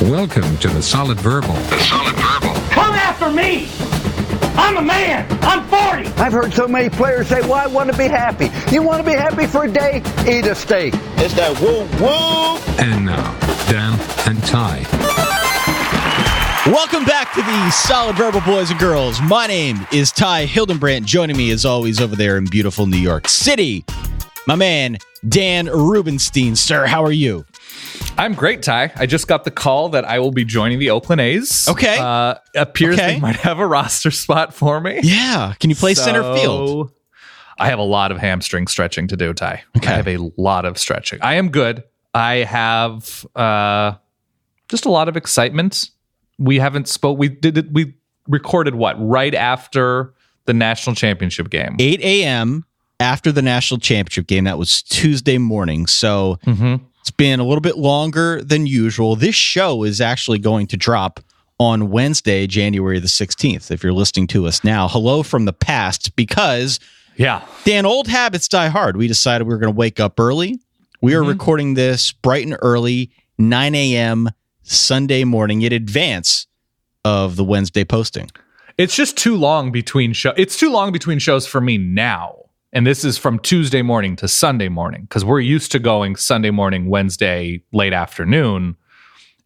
Welcome to the Solid Verbal. The Solid Verbal. Come after me! I'm a man! I'm 40! I've heard so many players say, well, I want to be happy. You want to be happy for a day? Eat a steak. It's that woo-woo! And now, Dan and Ty. Welcome back to the Solid Verbal, boys and girls. My name is Ty Hildenbrandt. Joining me, as always, over there in beautiful New York City, my man, Dan Rubenstein. Sir, how are you? I'm great, Ty. I just got the call that I will be joining the Oakland A's. Okay. Appears they might have a roster spot for me. Yeah. Can you play center field? I have a lot of hamstring stretching to do, Ty. Okay. I have a lot of stretching. I am good. I have just a lot of excitement. We haven't spoke. We recorded what? Right after the national championship game. 8 a.m. after the national championship game. That was Tuesday morning. So it's been a little bit longer than usual. This show is actually going to drop on Wednesday, January the 16th. If you're listening to us now, hello from the past, because Dan, old habits die hard. We decided we were going to wake up early. We are recording this bright and early, 9 a.m. Sunday morning in advance of the Wednesday posting. It's just too long between shows. It's too long between shows for me now. And this is from Tuesday morning to Sunday morning, because we're used to going Sunday morning, Wednesday, late afternoon.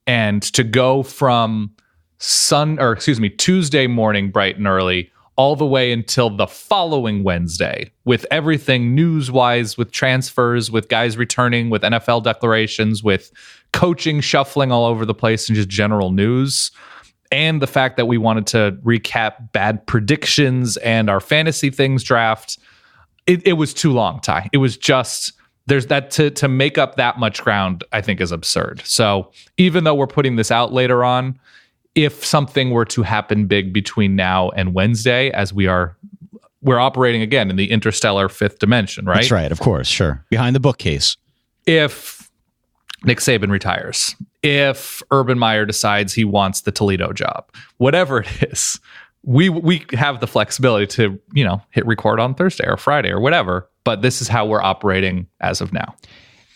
And to go from Tuesday morning, bright and early, all the way until the following Wednesday, with everything news-wise, with transfers, with guys returning, with NFL declarations, with coaching shuffling all over the place, and just general news. And the fact that we wanted to recap bad predictions and our fantasy things draft. It was too long, Ty. It was just, there's that to make up that much ground, I think is absurd. So even though we're putting this out later on, if something were to happen big between now and Wednesday, as we're operating again in the interstellar fifth dimension, right? That's right, of course, sure. Behind the bookcase. If Nick Saban retires, if Urban Meyer decides he wants the Toledo job, whatever it is, we have the flexibility to, hit record on Thursday or Friday or whatever, but this is how we're operating as of now.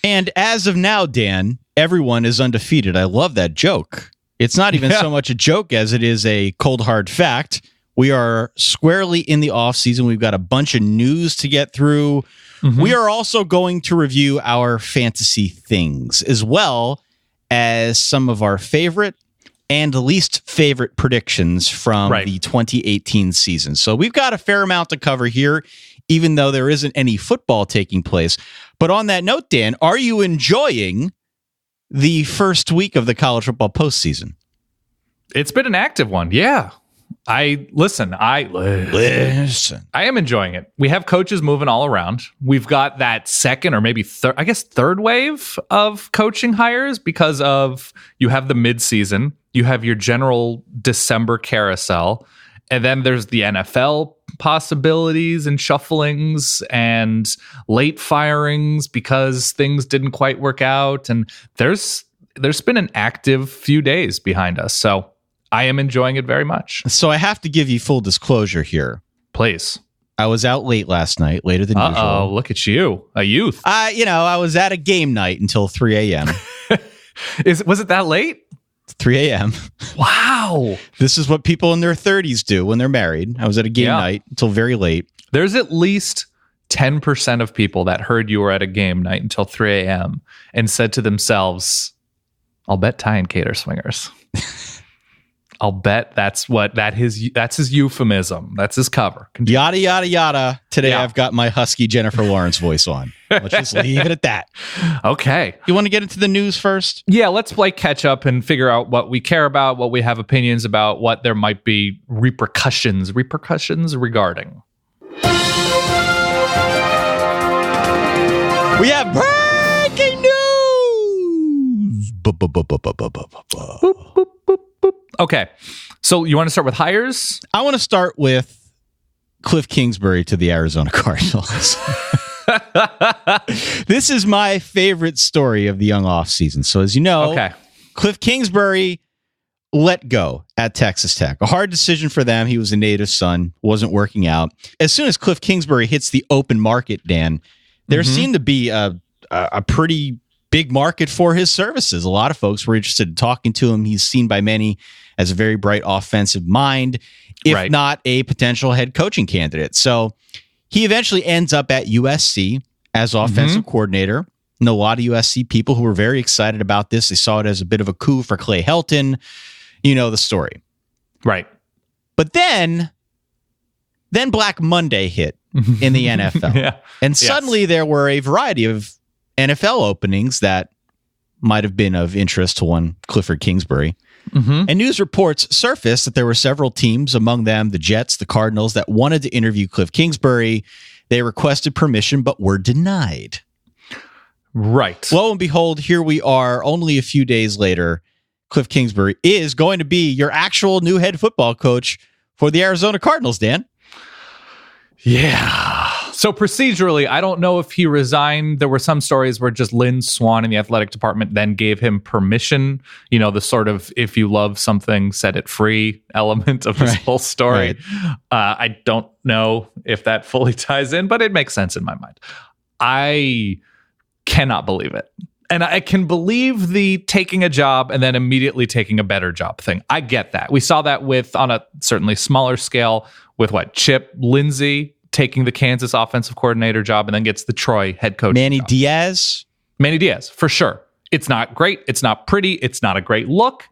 And as of now, Dan, everyone is undefeated. I love that joke. It's not even so much a joke as it is a cold, hard fact. We are squarely in the off season. We've got a bunch of news to get through. We are also going to review our fantasy things, as well as some of our favorite and least favorite predictions from the 2018 season. So we've got a fair amount to cover here, even though there isn't any football taking place. But on that note, Dan, are you enjoying the first week of the college football postseason? It's been an active one. Yeah. I am enjoying it. We have coaches moving all around. We've got that second or maybe third wave of coaching hires, because of, you have the midseason, you have your general December carousel, and then there's the NFL possibilities and shufflings and late firings because things didn't quite work out. And there's been an active few days behind us. So I am enjoying it very much. So I have to give you full disclosure here. Please. I was out late last night, later than usual. Oh, look at you, a youth. I was at a game night until 3 a.m. Was it that late? 3 a.m. Wow. This is what people in their 30s do when they're married. I was at a game night until very late. There's at least 10% of people that heard you were at a game night until 3 a.m. and said to themselves, I'll bet Ty and Kate are swingers. I'll bet that's his euphemism. That's his cover. Continue. Yada, yada, yada. Today I've got my husky Jennifer Lawrence voice on. Let's just leave it at that. Okay. You want to get into the news first? Yeah, let's catch up and figure out what we care about, what we have opinions about, what there might be repercussions regarding. We have breaking news. Okay, so you want to start with hires? I want to start with Kliff Kingsbury to the Arizona Cardinals. This is my favorite story of the young offseason. So as you know, Kliff Kingsbury let go at Texas Tech. A hard decision for them. He was a native son, wasn't working out. As soon as Kliff Kingsbury hits the open market, Dan, there seemed to be a pretty big market for his services. A lot of folks were interested in talking to him. He's seen by many as a very bright offensive mind, if not a potential head coaching candidate. So he eventually ends up at USC as offensive coordinator. Know a lot of USC people who were very excited about this. They saw it as a bit of a coup for Clay Helton. You know the story. Right. But then Black Monday hit in the NFL. And suddenly there were a variety of NFL openings that might have been of interest to one Kliff Kingsbury. And news reports surfaced that there were several teams, among them the Jets, the Cardinals, that wanted to interview Kliff Kingsbury. They requested permission, but were denied. Right. Lo and behold, here we are only a few days later. Kliff Kingsbury is going to be your actual new head football coach for the Arizona Cardinals, Dan. Yeah. So procedurally, I don't know if he resigned. There were some stories where just Lynn Swann in the athletic department then gave him permission. You know, the sort of if you love something, set it free element of this whole story. I don't know if that fully ties in, but it makes sense in my mind. I cannot believe it. And I can believe the taking a job and then immediately taking a better job thing. I get that. We saw that with, on a certainly smaller scale, with Chip Lindsey taking the Kansas offensive coordinator job and then gets the Troy head coach Manny job. Manny Diaz, for sure. It's not great. It's not pretty. It's not a great look.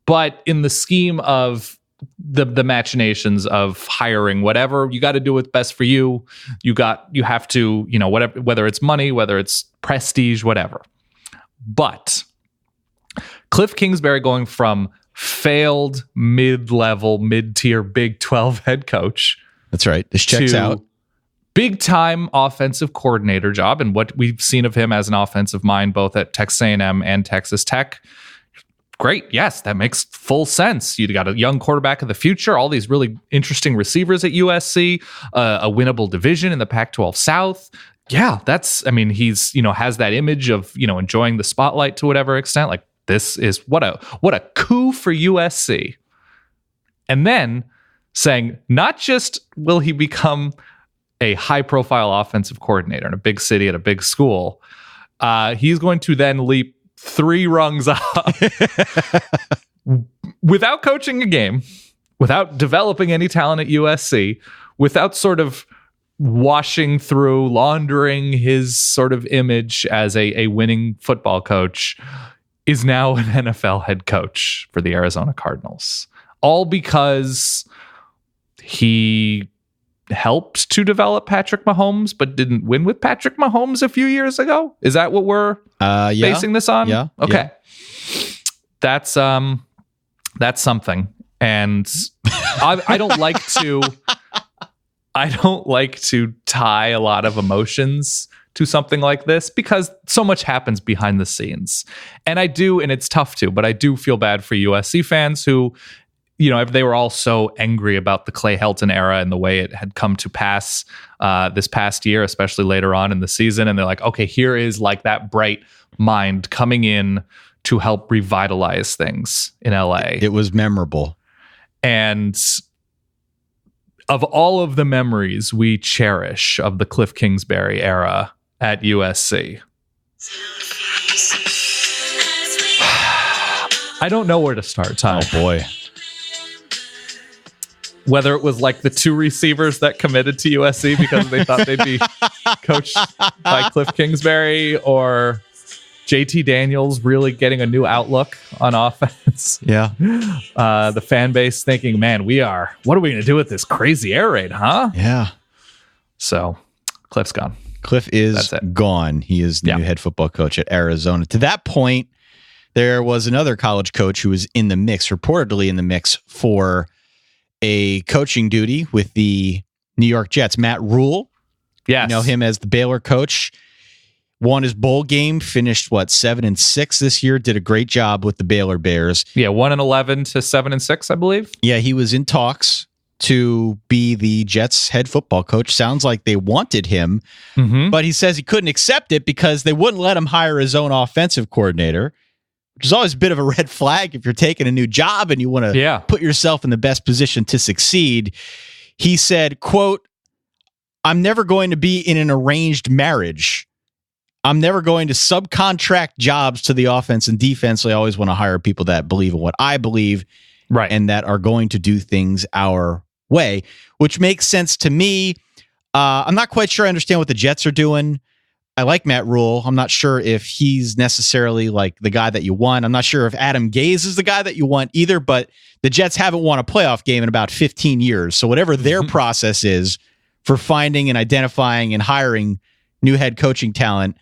But in the scheme of the machinations of hiring, whatever, you got to do what's best for you. You have to, whatever, whether it's money, whether it's prestige, whatever. But Kliff Kingsbury going from failed mid-level, mid-tier Big 12 head coach. That's right. This checks out. Big-time offensive coordinator job, and what we've seen of him as an offensive mind, both at Texas A&M and Texas Tech. Great. Yes, that makes full sense. You got a young quarterback of the future, all these really interesting receivers at USC, a winnable division in the Pac-12 South. Yeah, he's, has that image of, enjoying the spotlight to whatever extent. Like, this is what a coup for USC. And then saying, not just will he become a high-profile offensive coordinator in a big city at a big school, he's going to then leap 3 rungs up without coaching a game, without developing any talent at USC, without sort of laundering his sort of image as a winning football coach, is now an NFL head coach for the Arizona Cardinals. All because he helped to develop Patrick Mahomes, but didn't win with Patrick Mahomes a few years ago. Is that what we're basing this on? Yeah. Okay. Yeah. That's something. And I don't like to tie a lot of emotions to something like this because so much happens behind the scenes. And it's tough to, but I do feel bad for USC fans who, if they were all so angry about the Clay Helton era and the way it had come to pass this past year, especially later on in the season. And they're like, okay, here is like that bright mind coming in to help revitalize things in LA. It was memorable. And of all of the memories we cherish of the Kliff Kingsbury era at USC, I don't know where to start, Tom. Oh, boy. Whether it was like the 2 receivers that committed to USC because they thought they'd be coached by Kliff Kingsbury, or JT Daniels really getting a new outlook on offense. Yeah. The fan base thinking, man, what are we going to do with this crazy air raid, huh? Yeah. So Kliff's gone. Kliff is gone. He is the new head football coach at Arizona. To that point, there was another college coach who was in the mix, reportedly in the mix for a coaching duty with the New York Jets. Matt Rule. Yes. You know him as the Baylor coach. Won his bowl game, finished 7-6 this year. Did a great job with the Baylor Bears. Yeah, 1-11 to 7-6, I believe. Yeah, he was in talks to be the Jets head football coach. Sounds like they wanted him, but he says he couldn't accept it because they wouldn't let him hire his own offensive coordinator, which is always a bit of a red flag if you're taking a new job and you want to put yourself in the best position to succeed. He said, quote, "I'm never going to be in an arranged marriage. I'm never going to subcontract jobs to the offense and defense. So I always want to hire people that believe in what I believe, Right. and that are going to do things our way, which makes sense to me. I'm not quite sure I understand what the Jets are doing. I like Matt Rule. I'm not sure if he's necessarily like the guy that you want. I'm not sure if Adam Gase is the guy that you want either, but the Jets haven't won a playoff game in about 15 years. So whatever their process is for finding and identifying and hiring new head coaching talent,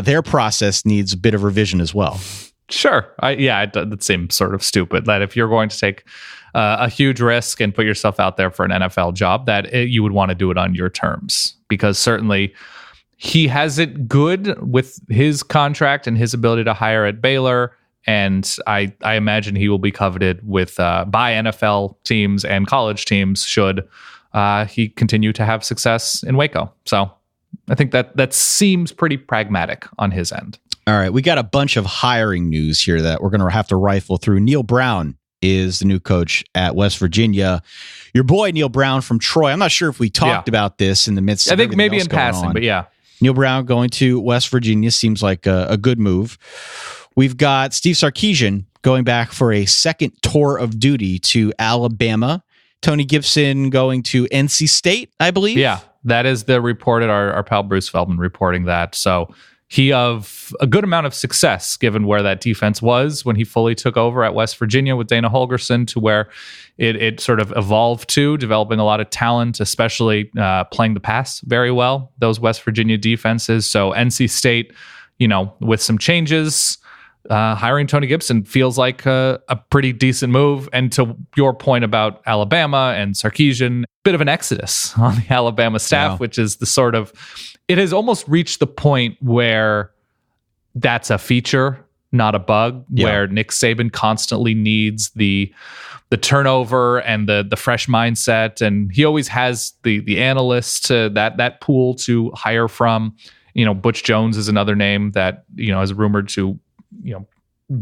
their process needs a bit of revision as well. Sure. That seems sort of stupid that if you're going to take a huge risk and put yourself out there for an NFL job, you would want to do it on your terms, because certainly he has it good with his contract and his ability to hire at Baylor. And I imagine he will be coveted with by NFL teams and college teams should he continue to have success in Waco. So I think that seems pretty pragmatic on his end. All right, we got a bunch of hiring news here that we're going to have to rifle through. Neil Brown is the new coach at West Virginia. Your boy Neil Brown from Troy. I'm not sure if we talked about this in the midst of I think maybe else in going passing, on. but yeah. Neil Brown going to West Virginia seems like a good move. We've got Steve Sarkisian going back for a second tour of duty to Alabama. Tony Gibson going to NC State, I believe. Yeah, that is the reported, our pal Bruce Feldman reporting that. So he of a good amount of success given where that defense was when he fully took over at West Virginia with Dana Holgorsen, to where it sort of evolved to developing a lot of talent, especially playing the pass very well, those West Virginia defenses. So NC State, with some changes, hiring Tony Gibson feels like a pretty decent move. And to your point about Alabama and Sarkisian, bit of an exodus on the Alabama staff, which is the sort of, it has almost reached the point where that's a feature, not a bug, where Nick Saban constantly needs the turnover and the fresh mindset. And he always has the analysts to that pool to hire from. Butch Jones is another name that, is rumored to,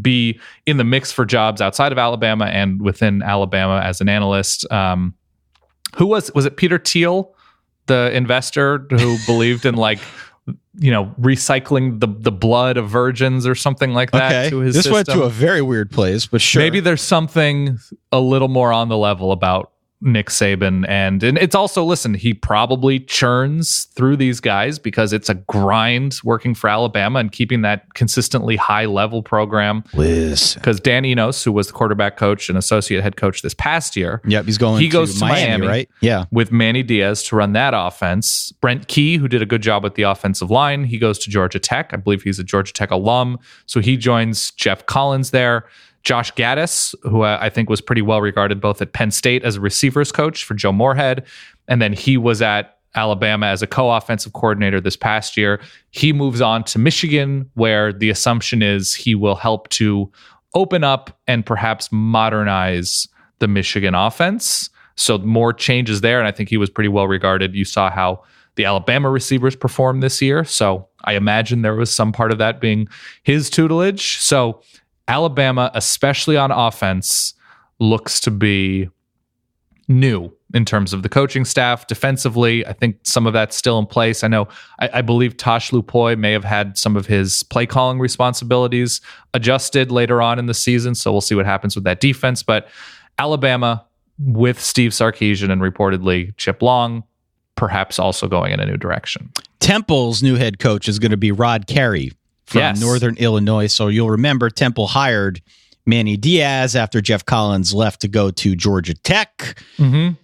be in the mix for jobs outside of Alabama and within Alabama as an analyst. Who was it Peter Thiel, the investor who believed in recycling the blood of virgins or something like that to his system? Went to a very weird place, but sure. Maybe there's something a little more on the level about Nick Saban. And it's also, listen, he probably churns through these guys because it's a grind working for Alabama and keeping that consistently high level program. Because Dan Enos, who was the quarterback coach and associate head coach this past year, he goes to Miami, right? Yeah, with Manny Diaz to run that offense. Brent Key, who did a good job with the offensive line, he goes to Georgia Tech. I believe he's a Georgia Tech alum, so he joins Jeff Collins there. Josh Gaddis, who I think was pretty well regarded both at Penn State as a receivers coach for Joe Moorhead, and then he was at Alabama as a co-offensive coordinator this past year. He moves on to Michigan, where the assumption is he will help to open up and perhaps modernize the Michigan offense. So more changes there, and I think he was pretty well regarded. You saw how the Alabama receivers performed this year, so I imagine there was some part of that being his tutelage. So Alabama, especially on offense, looks to be new in terms of the coaching staff. Defensively, I think some of that's still in place. I believe Tosh Lupoy may have had some of his play calling responsibilities adjusted later on in the season, so we'll see what happens with that defense. But Alabama, with Steve Sarkisian and reportedly Chip Long, perhaps also going in a new direction. Temple's new head coach is going to be Rod Carey from Northern Illinois. So you'll remember Temple hired Manny Diaz after Jeff Collins left to go to Georgia Tech. Mm-hmm.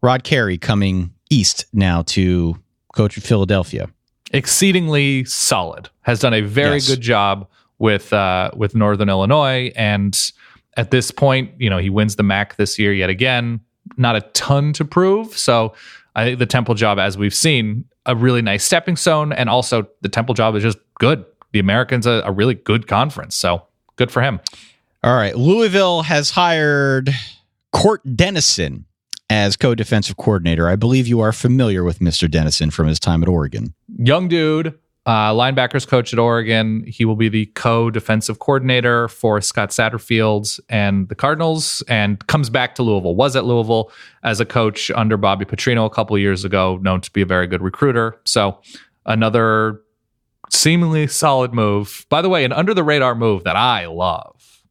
Rod Carey coming east now to coach at Philadelphia. Exceedingly solid. Has done a very good job with Northern Illinois. And at this point, he wins the MAC this year yet again. Not a ton to prove. So I think the Temple job, as we've seen, a really nice stepping stone. And also the Temple job is just good. The American's a really good conference, so good for him. All right. Louisville has hired Court Dennison as co-defensive coordinator. I believe you are familiar with Mr. Dennison from his time at Oregon. Young dude, linebackers coach at Oregon. He will be the co-defensive coordinator for Scott Satterfield and the Cardinals, and comes back to Louisville. Was at Louisville as a coach under Bobby Petrino a couple of years ago, known to be a very good recruiter. So another Seemingly solid move. By the way, an under the radar move that I love.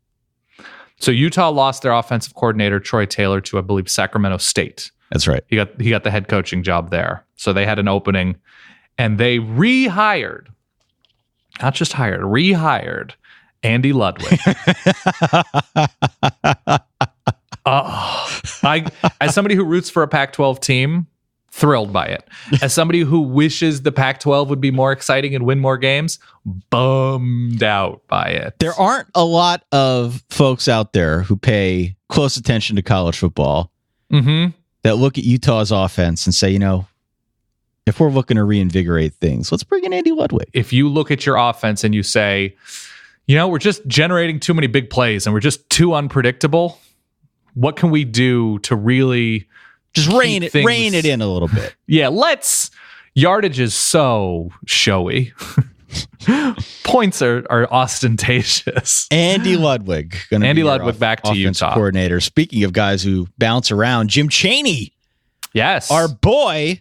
So Utah lost their offensive coordinator, Troy Taylor, to, I believe, Sacramento State. That's right. He got the head coaching job there. So they had an opening and they rehired Andy Ludwig. As somebody who roots for a Pac-12 team, thrilled by it. As somebody who wishes the Pac-12 would be more exciting and win more games, bummed out by it. There aren't a lot of folks out there who pay close attention to college football that look at Utah's offense and say, if we're looking to reinvigorate things, let's bring in Andy Ludwig. If you look at your offense and you say, we're just generating too many big plays and we're just too unpredictable, what can we do to really just rein it in a little bit? Yeah, yardage is so showy. Points are ostentatious. Andy Ludwig. Andy Ludwig back to Utah. Coordinator. Speaking of guys who bounce around, Jim Chaney. Yes. Our boy.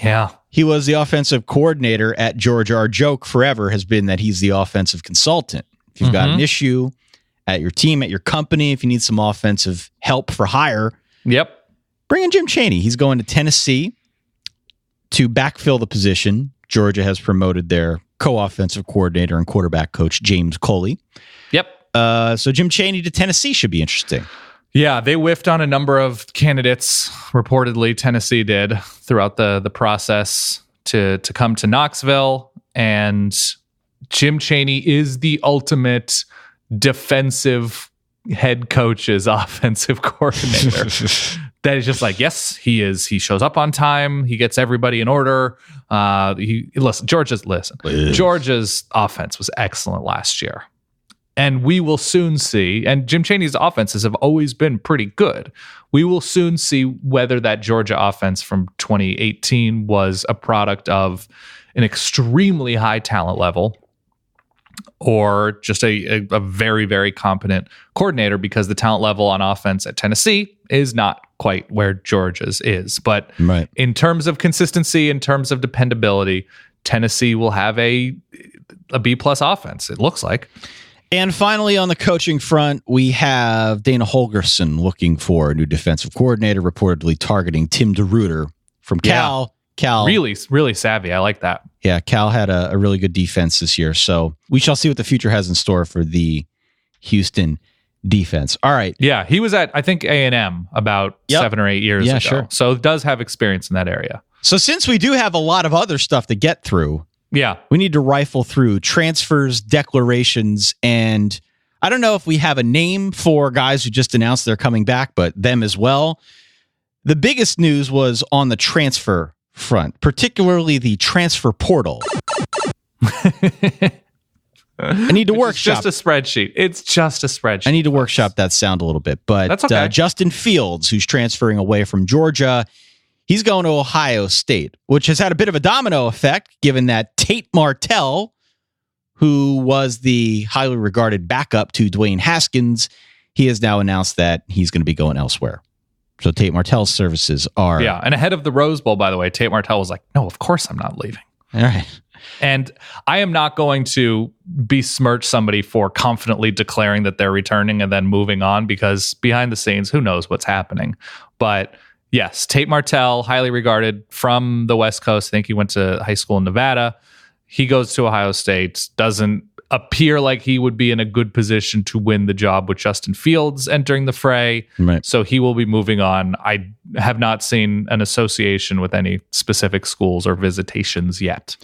Yeah. He was the offensive coordinator at Georgia. Our joke forever has been that he's the offensive consultant. If you've got an issue at your team, at your company, if you need some offensive help for hire, bring in Jim Chaney. He's going to Tennessee to backfill the position. Georgia has promoted their co-offensive coordinator and quarterback coach, James Coley. So Jim Chaney to Tennessee should be interesting. Yeah, they whiffed on a number of candidates, reportedly Tennessee did, throughout the process to come to Knoxville. And Jim Chaney is the ultimate defensive head coach's offensive coordinator. That is just like, yes, he is. He shows up on time. He gets everybody in order. Georgia's offense was excellent last year. And we will soon see, and Jim Chaney's offenses have always been pretty good. We will soon see whether that Georgia offense from 2018 was a product of an extremely high talent level or just a very, very competent coordinator, because the talent level on offense at Tennessee is not quite where Georgia's is. But in terms of consistency, in terms of dependability, Tennessee will have a B-plus offense, it looks like. And finally, on the coaching front, we have Dana Holgorsen looking for a new defensive coordinator, reportedly targeting Tim DeRuyter from Cal. Yeah. Cal, really, really savvy. I like that. Yeah, Cal had a really good defense this year. So we shall see what the future has in store for the Houston defense. All right. Yeah, he was at, I think, A&M about 7 or 8 years ago. Sure. So does have experience in that area. So since we do have a lot of other stuff to get through, we need to rifle through transfers, declarations, and I don't know if we have a name for guys who just announced they're coming back, but them as well. The biggest news was on the transfer front, particularly the transfer portal. I need to workshop. It's just a spreadsheet. It's just a spreadsheet. I need to workshop that sound a little bit. But that's okay. Justin Fields, who's transferring away from Georgia, he's going to Ohio State, which has had a bit of a domino effect, given that Tate Martell, who was the highly regarded backup to Dwayne Haskins, he has now announced that he's going to be going elsewhere. So Tate Martell's services are... Yeah, and ahead of the Rose Bowl, by the way, Tate Martell was like, no, of course I'm not leaving. All right. And I am not going to besmirch somebody for confidently declaring that they're returning and then moving on, because behind the scenes, who knows what's happening. But yes, Tate Martell, highly regarded from the West Coast. I think he went to high school in Nevada. He goes to Ohio State, doesn't appear like he would be in a good position to win the job with Justin Fields entering the fray. Right. So he will be moving on. I have not seen an association with any specific schools or visitations yet.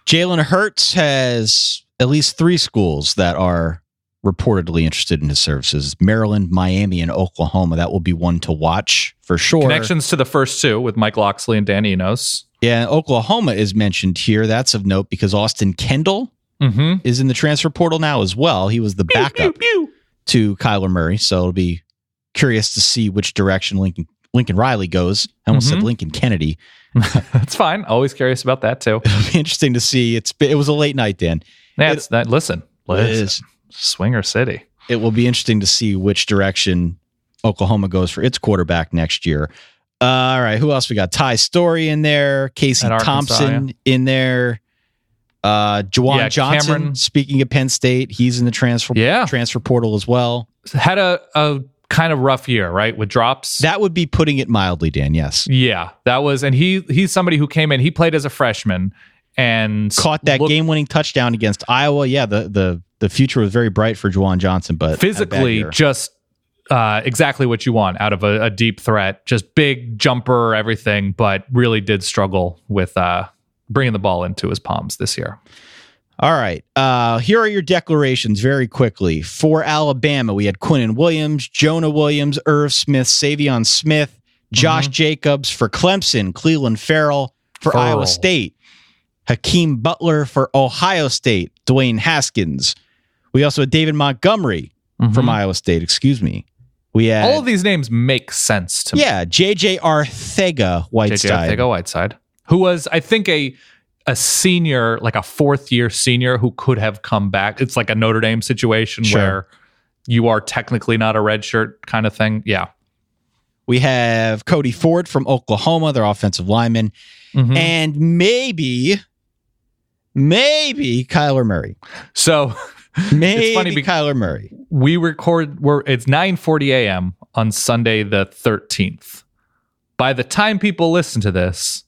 Jalen Hurts has at least 3 schools that are reportedly interested in his services: Maryland, Miami, and Oklahoma. That will be one to watch for sure. Connections to the first 2 with Mike Loxley and Dan Enos. Yeah, Oklahoma is mentioned here. That's of note because Austin Kendall is in the transfer portal now as well. He was the backup to Kyler Murray, so it'll be curious to see which direction Lincoln Riley goes. I almost said Lincoln Kennedy. That's fine. Always curious about that too. It'll be interesting to see. It was a late night, Dan. Yeah, listen. Swinger City. It will be interesting to see which direction Oklahoma goes for its quarterback next year. All right, who else we got? Ty Story in there, Casey Thompson in there. Juwan Johnson, Cameron. speaking of Penn State, he's in the transfer portal as well. Had a kind of rough year, right? With drops. That would be putting it mildly, Dan. Yes. Yeah, that was, and he's somebody who came in. He played as a freshman and caught that game-winning touchdown against Iowa. Yeah, the future was very bright for Juwan Johnson, but physically just exactly what you want out of a deep threat. Just big jumper, everything, but really did struggle with bringing the ball into his palms this year. All right. Here are your declarations very quickly. For Alabama, we had Quinnen Williams, Jonah Williams, Irv Smith, Savion Smith, Josh Jacobs. For Clemson, Cleveland Farrell. For Iowa State, Hakeem Butler. For Ohio State, Dwayne Haskins. We also had David Montgomery from Iowa State. Excuse me. We had all of these names make sense to me. Yeah, J.J. Arcega-Whiteside. Who was, I think, a senior, like a fourth-year senior who could have come back. It's like a Notre Dame situation where you are technically not a redshirt kind of thing. Yeah. We have Cody Ford from Oklahoma, their offensive lineman. And maybe Kyler Murray. So it's funny because Kyler Murray. We record, it's 9:40 a.m. on Sunday the 13th. By the time people listen to this,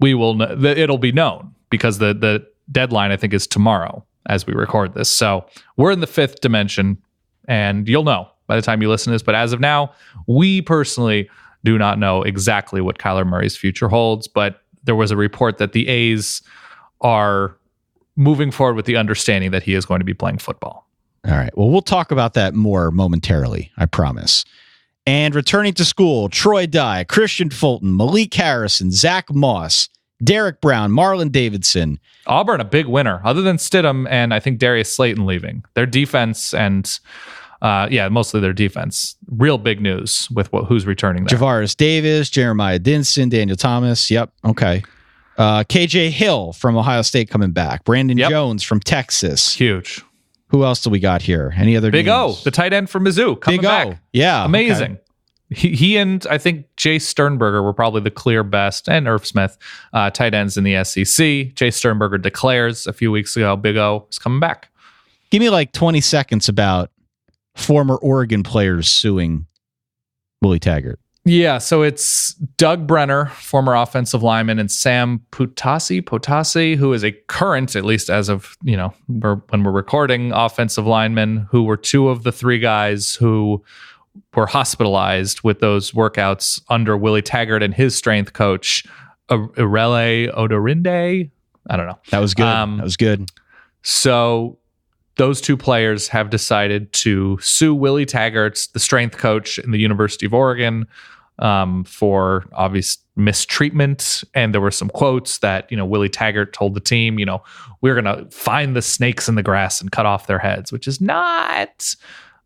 we will know, it'll be known because the deadline, I think, is tomorrow as we record this. So we're in the fifth dimension, and you'll know by the time you listen to this. But as of now, we personally do not know exactly what Kyler Murray's future holds. But there was a report that the A's are moving forward with the understanding that he is going to be playing football. All right. Well, we'll talk about that more momentarily, I promise. And returning to school, Troy Dye, Christian Fulton, Malik Harrison, Zach Moss, Derek Brown, Marlon Davidson. Auburn, a big winner, other than Stidham and I think Darius Slayton leaving. Their defense and, mostly their defense. Real big news with who's returning there. Javaris Davis, Jeremiah Dinson, Daniel Thomas. Yep. Okay. KJ Hill from Ohio State coming back. Brandon Jones from Texas. Huge. Who else do we got here? Any other Big names? O, the tight end from Mizzou, coming back. Yeah. Amazing. Okay. He and I think Jay Sternberger were probably the clear best, and Irv Smith, tight ends in the SEC. Jay Sternberger declares a few weeks ago, Big O is coming back. Give me like 20 seconds about former Oregon players suing Willie Taggart. Yeah, so it's Doug Brenner, former offensive lineman, and Sam Potasi, who is a current, at least as of, when we're recording, offensive lineman, who were two of the three guys who were hospitalized with those workouts under Willie Taggart and his strength coach, Irele Odorinde. I don't know. That was good. So those two players have decided to sue Willie Taggart, the strength coach in the University of Oregon, for obvious mistreatment. And there were some quotes that, Willie Taggart told the team, we're going to find the snakes in the grass and cut off their heads, which is not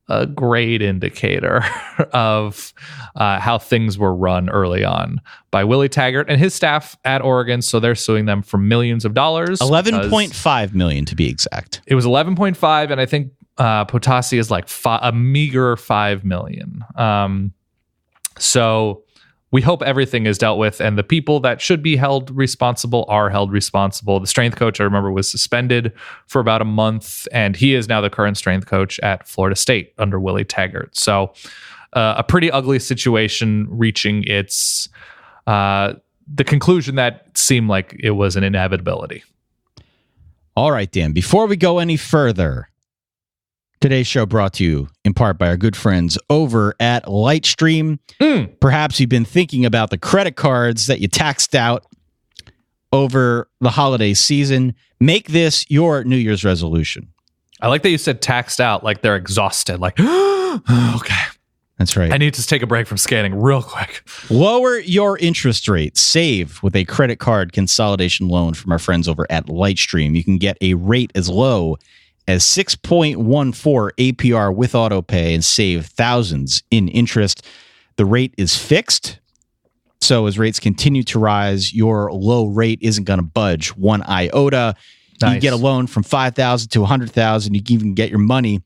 a great indicator of how things were run early on by Willie Taggart and his staff at Oregon. So they're suing them for millions of dollars. $11.5 million to be exact. It was 11.5, and I think Potasi is like a meager $5 million. So we hope everything is dealt with, and the people that should be held responsible are held responsible. The strength coach, I remember, was suspended for about a month, and he is now the current strength coach at Florida State under Willie Taggart. So a pretty ugly situation reaching its the conclusion that seemed like it was an inevitability. All right, Dan, before we go any further, today's show brought to you in part by our good friends over at Lightstream. Perhaps you've been thinking about the credit cards that you taxed out over the holiday season. Make this your New Year's resolution. I like that you said taxed out, like they're exhausted. Like, okay. That's right. I need to take a break from scanning real quick. Lower your interest rate. Save with a credit card consolidation loan from our friends over at Lightstream. You can get a rate as low as 6.14 APR with autopay and save thousands in interest. The rate is fixed, so as rates continue to rise, your low rate isn't going to budge one iota. Nice. You get a loan from $5,000 to $100,000. You can even get your money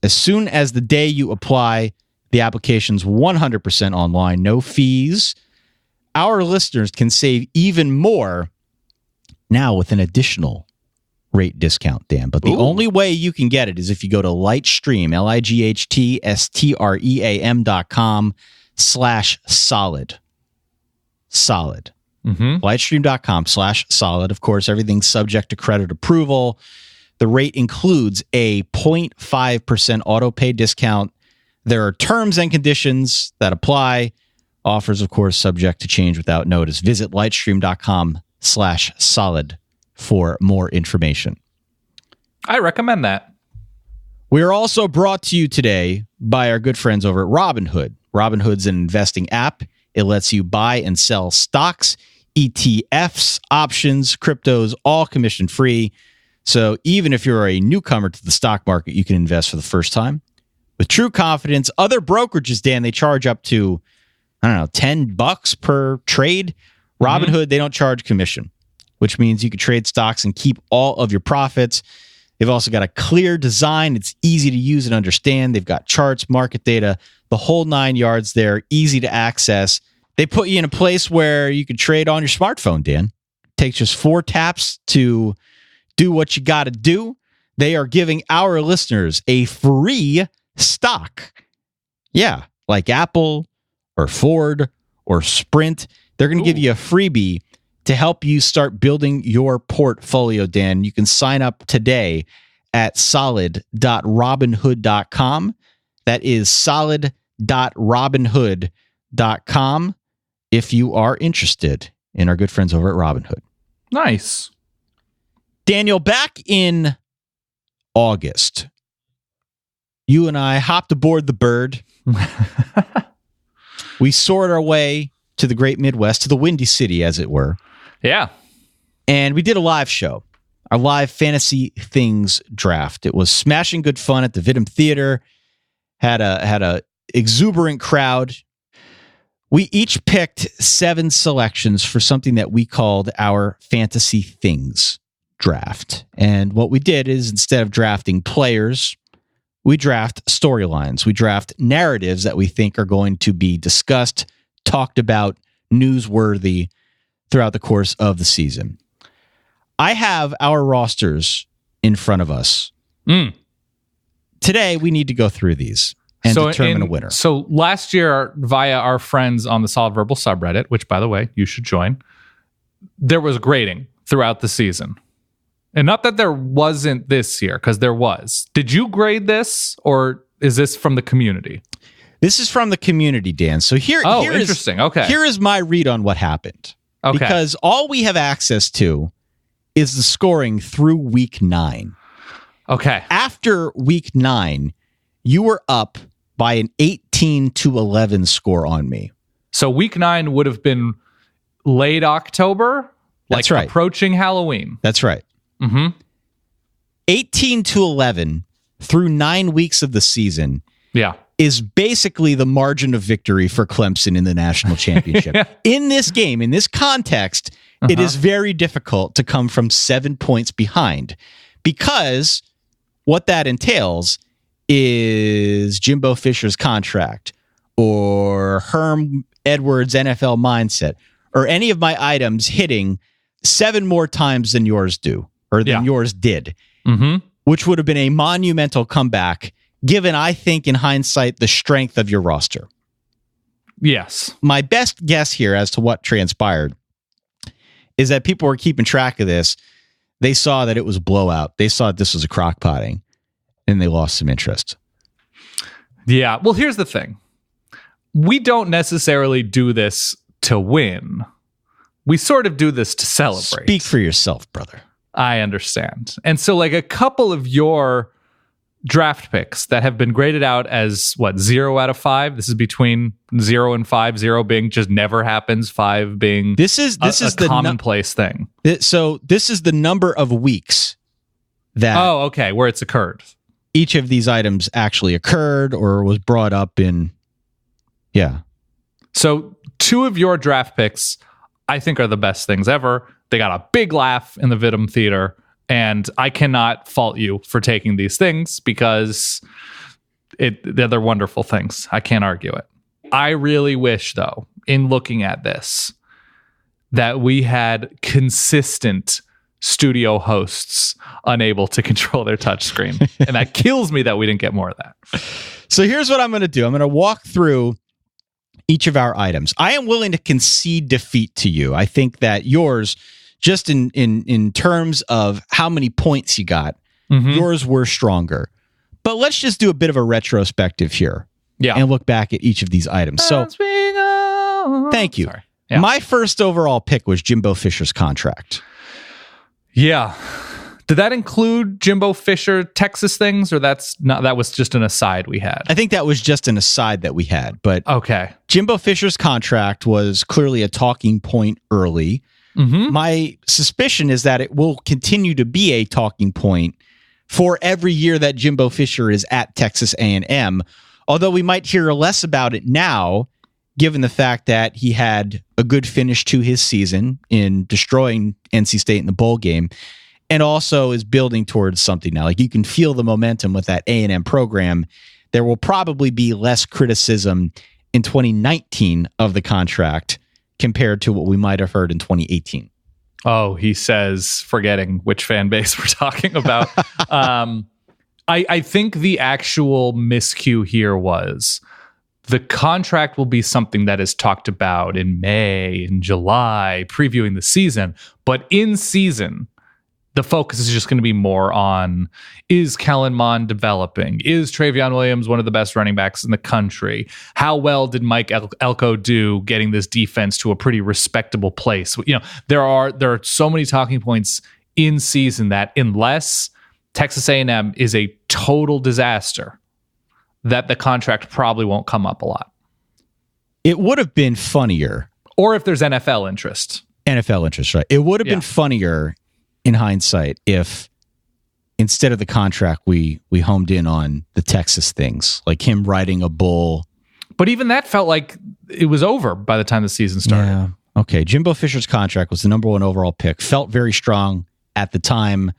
as soon as the day you apply. The application's 100% online, no fees. Our listeners can save even more now with an additional rate discount, Dan. But the only way you can get it is if you go to Lightstream, lightstream.com/solid. Solid. Lightstream.com/solid. Of course, everything's subject to credit approval. The rate includes a 0.5% auto pay discount. There are terms and conditions that apply. Offers, of course, subject to change without notice. Visit lightstream.com/solid for more information. I recommend that. We are also brought to you today by our good friends over at Robinhood. Robinhood's an investing app. It lets you buy and sell stocks, ETFs, options, cryptos, all commission-free. So even if you're a newcomer to the stock market, you can invest for the first time with true confidence. Other brokerages, Dan, they charge up to, $10 per trade. Robinhood, they don't charge commission, which means you can trade stocks and keep all of your profits. They've also got a clear design. It's easy to use and understand. They've got charts, market data, the whole 9 yards there, easy to access. They put you in a place where you can trade on your smartphone, Dan. It takes just 4 taps to do what you got to do. They are giving our listeners a free stock. Yeah, like Apple or Ford or Sprint. They're going to give you a freebie to help you start building your portfolio, Dan. You can sign up today at solid.robinhood.com. That is solid.robinhood.com if you are interested in our good friends over at Robinhood. Nice. Daniel, back in August, you and I hopped aboard the bird. We soared our way to the great Midwest, to the Windy City, as it were. Yeah. And we did a live show, our live Fantasy Things draft. It was smashing good fun at the Vidum Theater. Had a exuberant crowd. We each picked 7 selections for something that we called our Fantasy Things draft. And what we did is, instead of drafting players, we draft storylines. We draft narratives that we think are going to be discussed, talked about, newsworthy throughout the course of the season. I have our rosters in front of us. Today, we need to go through these and determine a winner. So last year, via our friends on the Solid Verbal subreddit, which, by the way, you should join, there was grading throughout the season. And not that there wasn't this year, because there was. Did you grade this, or is this from the community? This is from the community, Dan. So here interesting. Okay. Here is my read on what happened. Okay. Because all we have access to is the scoring through week 9. Okay. After week 9, you were up by an 18-11 score on me. So week 9 would have been late October? That's right. Approaching Halloween. That's right. 18-11 through 9 weeks of the season. Yeah. Is basically the margin of victory for Clemson in the national championship. In this game, in this context, it is very difficult to come from 7 points behind, because what that entails is Jimbo Fisher's contract or Herm Edwards' NFL mindset or any of my items hitting 7 more times than yours do, or than yours did, which would have been a monumental comeback, given, I think, in hindsight, the strength of your roster. Yes. My best guess here as to what transpired is that people were keeping track of this. They saw that it was a blowout. They saw that this was a crock-potting, and they lost some interest. Yeah. Well, here's the thing. We don't necessarily do this to win. We sort of do this to celebrate. Speak for yourself, brother. I understand. And so, like, a couple of your draft picks that have been graded out as 0 out of 5. This is between 0 and 5. 0 being just never happens. 5 being this is the commonplace thing. So this is the number of weeks that where it's occurred. Each of these items actually occurred or was brought up in. Yeah. So 2 of your draft picks, I think, are the best things ever. They got a big laugh in the Vidum Theater. And I cannot fault you for taking these things, because they're wonderful things. I can't argue it. I really wish, though, in looking at this, that we had consistent studio hosts unable to control their touchscreen. And that kills me that we didn't get more of that. So here's what I'm going to do. I'm going to walk through each of our items. I am willing to concede defeat to you. I think that yours, just in terms of how many points you got, yours were stronger. But let's just do a bit of a retrospective here. Yeah. And look back at each of these items. So thank you. Sorry. Yeah. My first overall pick was Jimbo Fisher's contract. Yeah. Did that include Jimbo Fisher Texas things, or that was just an aside we had? I think that was just an aside that we had, but okay. Jimbo Fisher's contract was clearly a talking point early. My suspicion is that it will continue to be a talking point for every year that Jimbo Fisher is at Texas A&M, although we might hear less about it now, given the fact that he had a good finish to his season in destroying NC State in the bowl game, and also is building towards something now. Like, you can feel the momentum with that A&M program. There will probably be less criticism in 2019 of the contract compared to what we might have heard in 2018. Oh, he says, forgetting which fan base we're talking about. I think the actual miscue here was the contract will be something that is talked about in May, in July, previewing the season. But in season, the focus is just going to be more on, is Kellen Mond developing? Is Travion Williams one of the best running backs in the country? How well did Mike Elko do getting this defense to a pretty respectable place? You know, there are so many talking points in season that unless Texas A&M is a total disaster, that the contract probably won't come up a lot. It would have been funnier. Or if there's NFL interest. NFL interest, right? It would have been funnier in hindsight if instead of the contract, we homed in on the Texas things, like him riding a bull. But even that felt like it was over by the time the season started. Yeah. Okay. Jimbo Fisher's contract was the number one overall pick. Felt very strong at the time.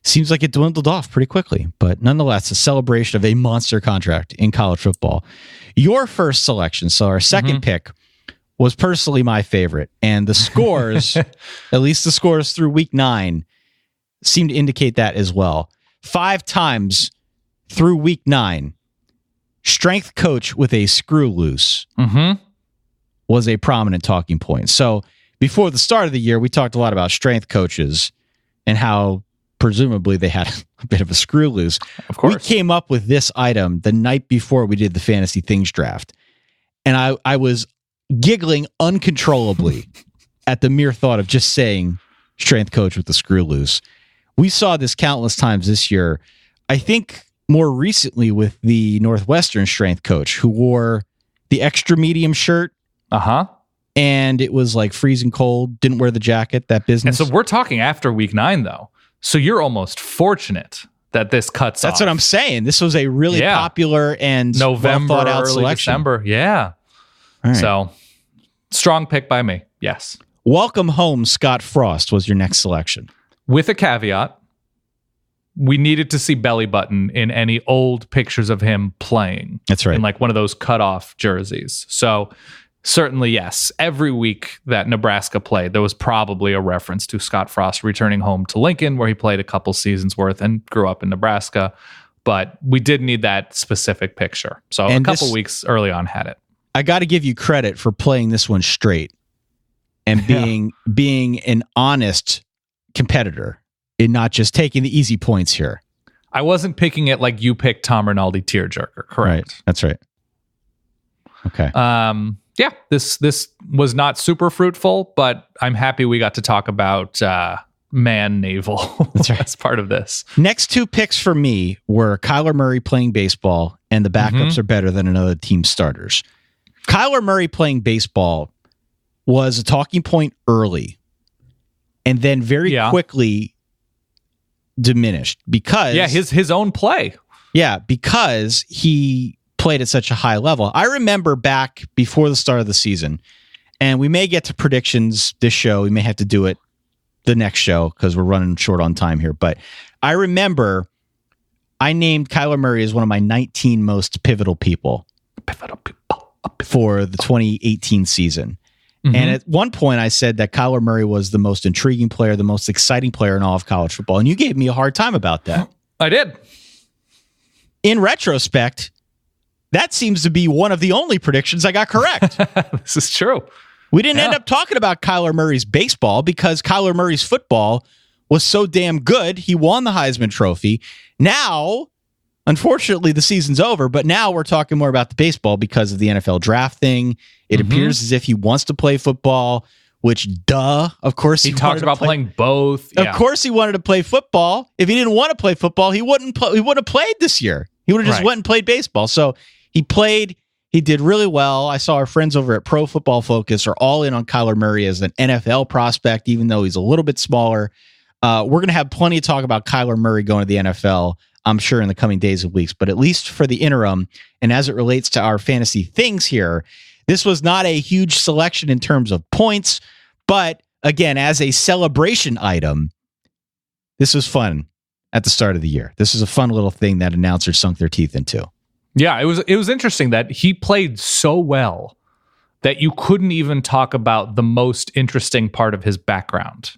Seems like it dwindled off pretty quickly, but nonetheless, a celebration of a monster contract in college football. Your first selection, so our second pick, was personally my favorite. And the scores, at least the scores through week 9, seem to indicate that as well. 5 times through week 9, strength coach with a screw loose was a prominent talking point. So before the start of the year, we talked a lot about strength coaches and how presumably they had a bit of a screw loose. Of course. We came up with this item the night before we did the Fantasy Things draft. And I was giggling uncontrollably at the mere thought of just saying strength coach with the screw loose. We saw this countless times this year. I think more recently with the Northwestern strength coach who wore the extra medium shirt. And it was like freezing cold, didn't wear the jacket, that business. And so we're talking after week 9 though. So you're almost fortunate that this cuts off. That's what I'm saying. This was a really popular and November, well-thought-out early selection. December. Yeah. All right. So strong pick by me. Yes. Welcome home, Scott Frost was your next selection. With a caveat, we needed to see belly button in any old pictures of him playing. That's right. In like one of those cutoff jerseys. So certainly, yes. Every week that Nebraska played, there was probably a reference to Scott Frost returning home to Lincoln, where he played a couple seasons worth and grew up in Nebraska. But we did need that specific picture. So a couple weeks early on had it. I got to give you credit for playing this one straight and being an honest competitor and not just taking the easy points here. I wasn't picking it like you picked Tom Rinaldi tearjerker. Correct. Right. That's right. Okay. Yeah, this was not super fruitful, but I'm happy we got to talk about man navel. That's right. As part of this. Next 2 picks for me were Kyler Murray playing baseball and the backups are better than another team's starters. Kyler Murray playing baseball was a talking point early and then very quickly diminished because... Yeah, his own play. Yeah, because he played at such a high level. I remember back before the start of the season, and we may get to predictions this show. We may have to do it the next show because we're running short on time here. But I remember I named Kyler Murray as one of my 19 most pivotal people for the 2018 season. And at one point, I said that Kyler Murray was the most intriguing player, the most exciting player in all of college football. And you gave me a hard time about that. I did. In retrospect, that seems to be one of the only predictions I got correct. This is true. We didn't end up talking about Kyler Murray's baseball because Kyler Murray's football was so damn good. He won the Heisman Trophy. Now, unfortunately, the season's over, but now we're talking more about the baseball because of the NFL draft thing. It appears as if he wants to play football, which, of course, he talked about playing both. Of course, he wanted to play football. If he didn't want to play football, he wouldn't have played this year. He would have just went and played baseball. So he played. He did really well. I saw our friends over at Pro Football Focus are all in on Kyler Murray as an NFL prospect, even though he's a little bit smaller. We're going to have plenty of talk about Kyler Murray going to the NFL, I'm sure, in the coming days and weeks. But at least for the interim, and as it relates to our fantasy things here, this was not a huge selection in terms of points. But again, as a celebration item, this was fun at the start of the year. This is a fun little thing that announcers sunk their teeth into. Yeah, it was interesting that he played so well that you couldn't even talk about the most interesting part of his background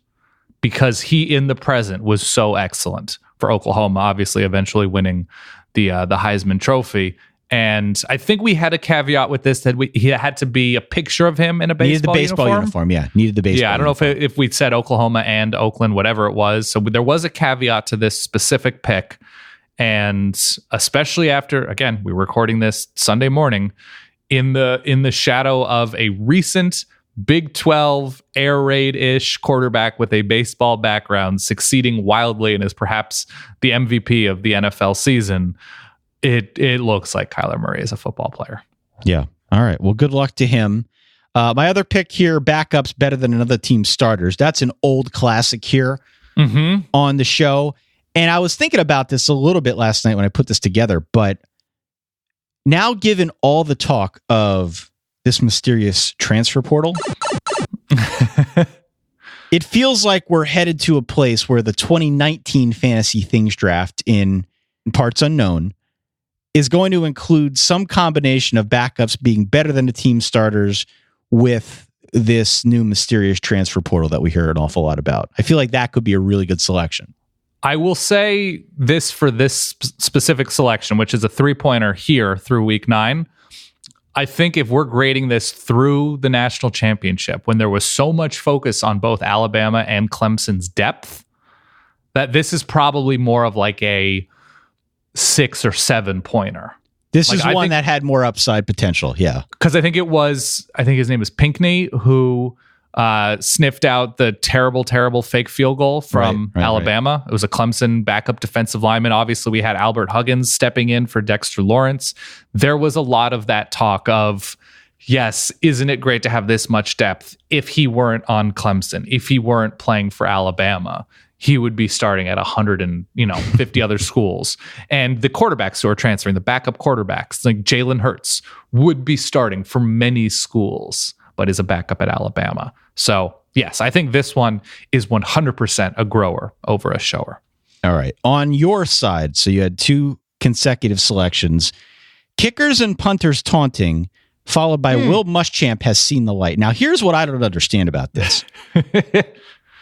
because he in the present was so excellent for Oklahoma, obviously eventually winning the Heisman Trophy. And I think we had a caveat with this that he had to be a picture of him in a baseball uniform. Needed the baseball uniform, yeah. Needed the baseball Yeah, I don't know if we'd said Oklahoma and Oakland, whatever it was. So there was a caveat to this specific pick. And especially after, again, we're recording this Sunday morning in the shadow of a recent Big 12 air raid-ish quarterback with a baseball background succeeding wildly and is perhaps the MVP of the NFL season. It looks like Kyler Murray is a football player. Yeah. All right. Well, good luck to him. My other pick here, backups better than another team's starters. That's an old classic here on the show. And I was thinking about this a little bit last night when I put this together, but now given all the talk of this mysterious transfer portal, it feels like we're headed to a place where the 2019 Fantasy Things draft in parts unknown is going to include some combination of backups being better than the team starters with this new mysterious transfer portal that we hear an awful lot about. I feel like that could be a really good selection. I will say this for this specific selection, which is a 3-pointer here through week 9. I think if we're grading this through the national championship, when there was so much focus on both Alabama and Clemson's depth, that this is probably more of like a 6 or 7-pointer. This is one that had more upside potential. Yeah. Because I think his name is Pinckney, who sniffed out the terrible fake field goal from Alabama. It was a Clemson backup defensive lineman. Obviously, we had Albert Huggins stepping in for Dexter Lawrence. There was a lot of that talk of, yes, isn't it great to have this much depth? If he weren't on Clemson, if he weren't playing for Alabama, he would be starting at 150 other schools. And the quarterbacks who are transferring, the backup quarterbacks, like Jalen Hurts, would be starting for many schools, but is a backup at Alabama. So, yes, I think this one is 100% a grower over a shower. All right. On your side, so you had 2 consecutive selections. Kickers and punters taunting, followed by Will Muschamp has seen the light. Now, here's what I don't understand about this.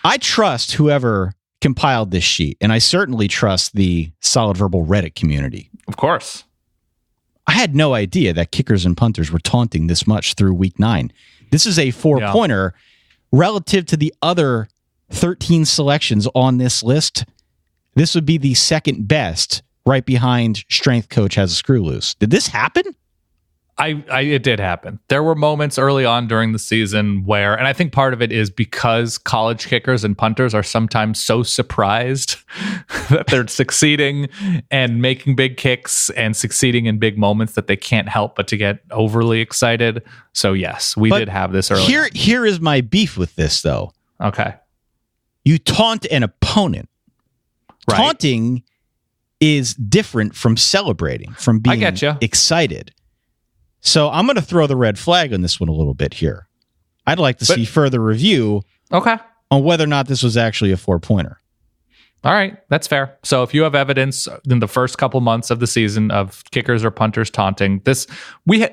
I trust whoever compiled this sheet, and I certainly trust the Solid Verbal Reddit community. Of course. I had no idea that kickers and punters were taunting this much through week 9. This is a 4-pointer relative to the other 13 selections on this list. This would be the second best, right behind strength coach has a screw loose. Did this happen? It did happen. There were moments early on during the season where, and I think part of it is because college kickers and punters are sometimes so surprised that they're succeeding and making big kicks and succeeding in big moments that they can't help but to get overly excited. So yes, we did have this early. Here is my beef with this though. Okay. You taunt an opponent. Right. Taunting is different from celebrating, from being excited. So I'm going to throw the red flag on this one a little bit here. I'd like to see further review on whether or not this was actually a 4-pointer. All right, that's fair. So if you have evidence in the first couple months of the season of kickers or punters taunting,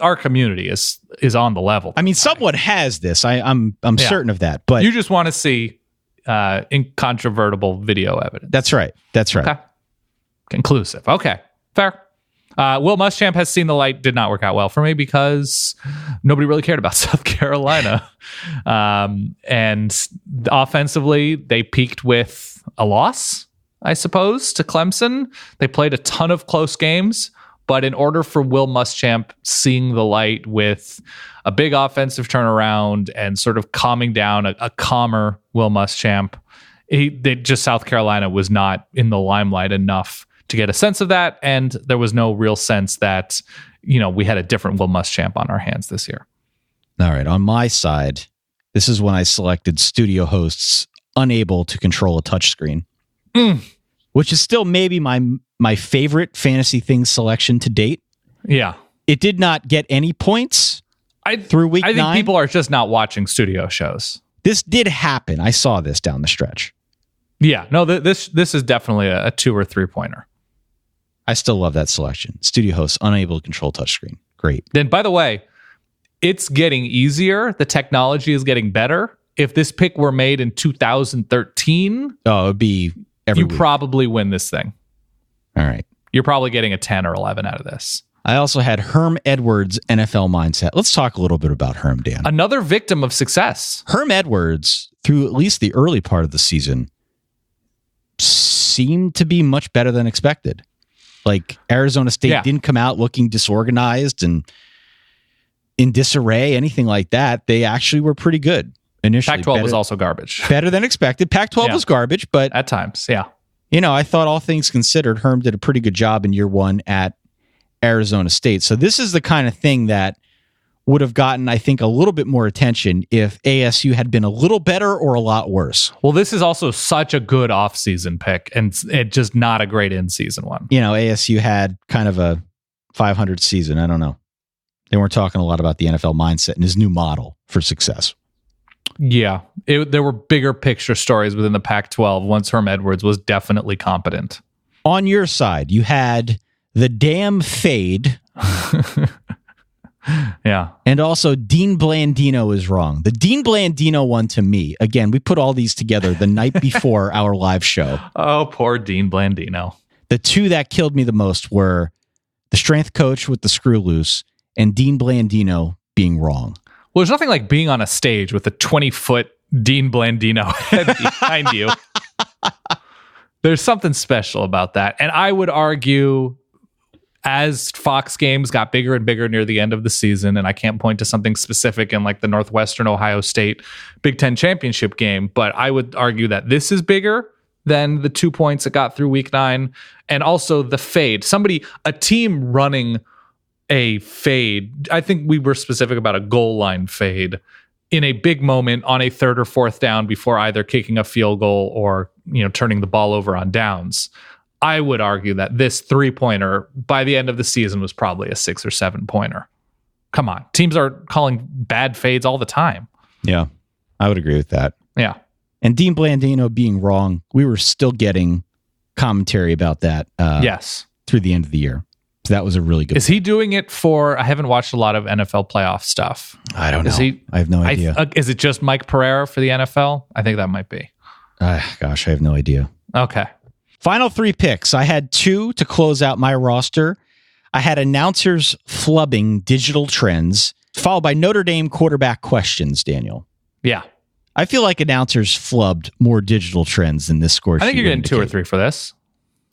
our community is on the level. I mean, someone has this. I'm certain of that. But you just want to see incontrovertible video evidence. That's right. Okay. Conclusive. Okay, fair. Will Muschamp has seen the light. Did not work out well for me because nobody really cared about South Carolina. And offensively, they peaked with a loss, I suppose, to Clemson. They played a ton of close games, but in order for Will Muschamp seeing the light with a big offensive turnaround and sort of calming down a calmer Will Muschamp, South Carolina was not in the limelight enough to get a sense of that, and there was no real sense that, we had a different Will Muschamp on our hands this year. All right, on my side, this is when I selected studio hosts unable to control a touchscreen, which is still maybe my favorite Fantasy Things selection to date. Yeah. It did not get any points through week 9. I think people are just not watching studio shows. This did happen. I saw this down the stretch. Yeah, no, this is definitely a 2 or 3 pointer. I still love that selection. Studio hosts unable to control touchscreen. Great. Then, by the way, it's getting easier. The technology is getting better. If this pick were made in 2013, it would be every week. Probably win this thing. All right. You're probably getting a 10 or 11 out of this. I also had Herm Edwards' NFL mindset. Let's talk a little bit about Herm, Dan. Another victim of success. Herm Edwards, through at least the early part of the season, seemed to be much better than expected. Like Arizona State didn't come out looking disorganized and in disarray, anything like that. They actually were pretty good initially. Pac-12 was also garbage. Better than expected. Pac-12 was garbage, but at times, yeah. I thought all things considered, Herm did a pretty good job in year 1 at Arizona State. So this is the kind of thing that would have gotten, I think, a little bit more attention if ASU had been a little better or a lot worse. Well, this is also such a good off-season pick, and it just not a great in-season one. ASU had kind of a 500 season. I don't know. They weren't talking a lot about the NFL mindset and his new model for success. Yeah, there were bigger picture stories within the Pac-12 once Herm Edwards was definitely competent. On your side, you had the damn fade. Yeah. And also Dean Blandino is wrong. The Dean Blandino one, to me, again, we put all these together the night before our live show. Oh, poor Dean Blandino. The two that killed me the most were the strength coach with the screw loose and Dean Blandino being wrong. Well, there's nothing like being on a stage with a 20-foot Dean Blandino head behind you. There's something special about that. And I would argue, as Fox games got bigger and bigger near the end of the season, and I can't point to something specific in like the Northwestern Ohio State Big Ten championship game, but I would argue that this is bigger than the 2 points it got through week 9. And also the fade. A team running a fade. I think we were specific about a goal line fade in a big moment on a 3rd or 4th down before either kicking a field goal or, turning the ball over on downs. I would argue that this 3-pointer by the end of the season was probably a 6 or 7-pointer. Come on. Teams are calling bad fades all the time. Yeah, I would agree with that. Yeah. And Dean Blandino being wrong, we were still getting commentary about that yes, through the end of the year. So that was a really good Is he doing it for, I haven't watched a lot of NFL playoff stuff. I don't know. I have no idea. Is it just Mike Pereira for the NFL? I think that might be. Gosh, I have no idea. Okay. Final 3 picks. I had 2 to close out my roster. I had announcers flubbing digital trends, followed by Notre Dame quarterback questions, Daniel. Yeah. I feel like announcers flubbed more digital trends than this score. I think you're getting 2 or 3 for this.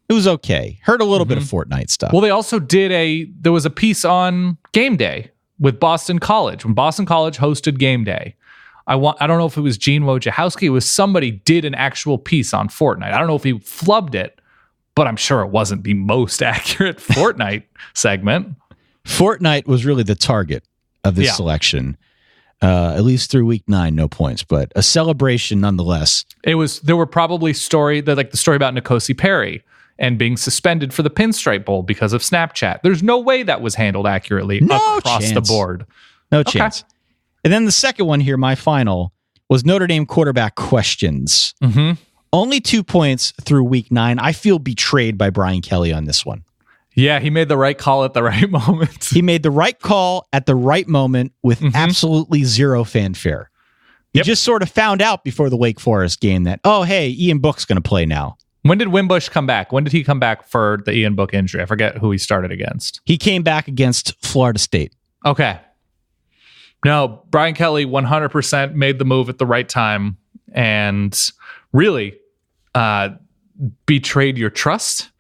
It was okay. Heard a little bit of Fortnite stuff. Well, they also there was a piece on Game Day with Boston College. When Boston College hosted Game Day, I don't know if it was Gene Wojciechowski. It was somebody did an actual piece on Fortnite. I don't know if he flubbed it, but I'm sure it wasn't the most accurate Fortnite segment. Fortnite was really the target of this selection. At least through week 9, no points, but a celebration nonetheless. There were probably the story about N'Kosi Perry and being suspended for the Pinstripe Bowl because of Snapchat. There's no way that was handled accurately across the board. No chance. And then the second one here, my final, was Notre Dame quarterback questions. Only 2 points through week 9. I feel betrayed by Brian Kelly on this one. Yeah, he made the right call at the right moment. He made the right call at the right moment with absolutely zero fanfare. He just sort of found out before the Wake Forest game that, oh, hey, Ian Book's going to play now. When did Wimbush come back? When did he come back for the Ian Book injury? I forget who he started against. He came back against Florida State. Okay. No, Brian Kelly 100% made the move at the right time and really betrayed your trust,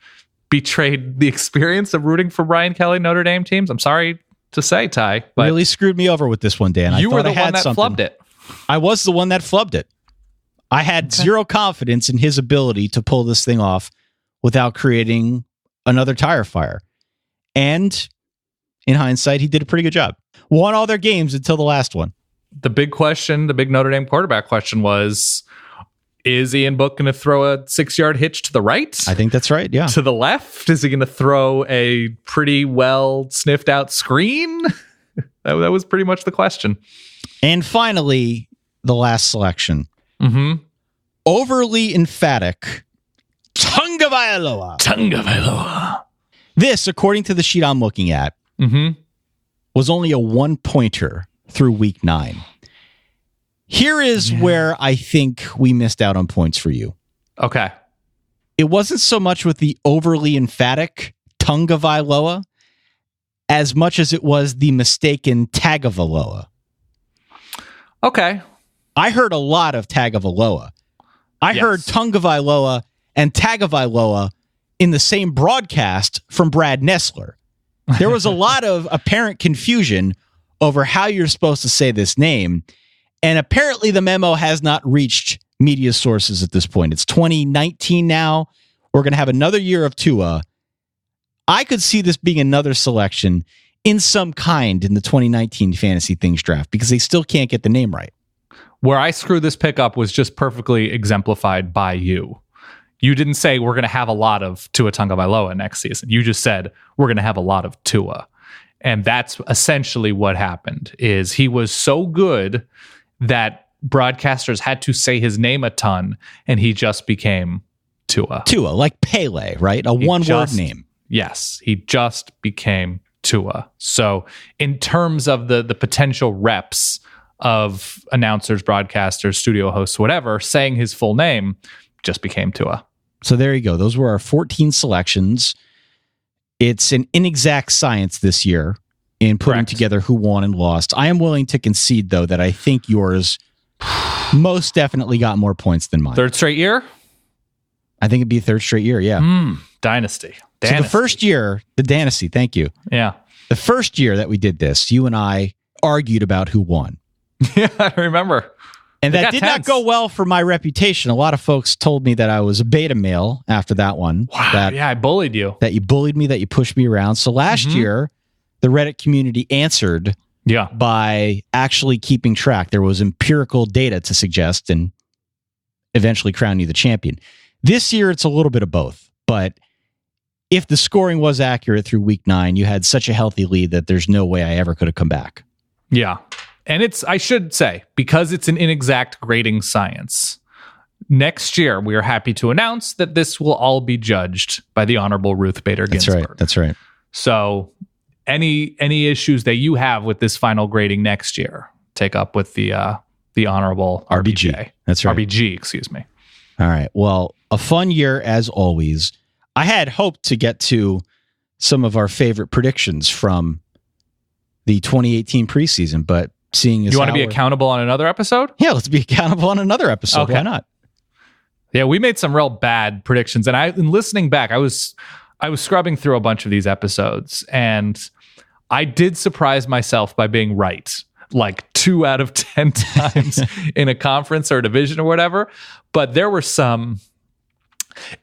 betrayed the experience of rooting for Brian Kelly Notre Dame teams. I'm sorry to say, Ty, but really screwed me over with this one, Dan. You were the I had one that something. flubbed it. I was the one that flubbed it. I had zero confidence in his ability to pull this thing off without creating another tire fire. And in hindsight, he did a pretty good job. Won all their games until the last one. The big question, the big Notre Dame quarterback question was, is Ian Book going to throw a 6-yard hitch to the right? I think that's right, yeah. To the left? Is he going to throw a pretty well sniffed out screen? that was pretty much the question. And finally, the last selection. Overly emphatic Tagovailoa. Tagovailoa. This, according to the sheet I'm looking at, was only a 1-pointer through week 9. Here is where I think we missed out on points for you. Okay. It wasn't so much with the overly emphatic Tagovailoa as much as it was the mistaken Tagovailoa. Okay. I heard a lot of Tagovailoa. I heard Tagovailoa and Tagovailoa in the same broadcast from Brad Nessler. There was a lot of apparent confusion over how you're supposed to say this name. And apparently the memo has not reached media sources at this point. It's 2019 now. We're going to have another year of Tua. I could see this being another selection in some kind in the 2019 Fantasy Things draft because they still can't get the name right. Where I screwed this pick up was just perfectly exemplified by you. You didn't say we're going to have a lot of Tua Tagovailoa next season. You just said we're going to have a lot of Tua. And that's essentially what happened, is he was so good that broadcasters had to say his name a ton, and he just became Tua. Tua, like Pele, right? A one-word name. Yes, he just became Tua. So in terms of the potential reps of announcers, broadcasters, studio hosts, whatever, saying his full name, just became Tua. So there you go. Those were our 14 selections. It's an inexact science this year in putting together who won and lost. I am willing to concede, though, that I think yours most definitely got more points than mine. Third straight year? I think it'd be a third straight year, yeah. Dynasty. So the first year, the Dynasty, thank you. Yeah. The first year that we did this, you and I argued about who won. Yeah, I remember. And that did not go well for my reputation. A lot of folks told me that I was a beta male after that one. Wow. Yeah, I bullied you. That you bullied me, that you pushed me around. So last year, the Reddit community answered by actually keeping track. There was empirical data to suggest and eventually crown you the champion. This year, it's a little bit of both. But if the scoring was accurate through week 9, you had such a healthy lead that there's no way I ever could have come back. Yeah. And I should say, because it's an inexact grading science, next year we are happy to announce that this will all be judged by the Honorable Ruth Bader Ginsburg. That's right. So any issues that you have with this final grading next year, take up with the Honorable RBG. That's right. RBG, excuse me. All right. Well, a fun year as always. I had hoped to get to some of our favorite predictions from the 2018 preseason, but seeing as you want to be accountable on another episode? Yeah, let's be accountable on another episode. Okay. Why not? Yeah, we made some real bad predictions, and in listening back, I was scrubbing through a bunch of these episodes, and I did surprise myself by being right, like 2 out of 10 times in a conference or a division or whatever. But there were some.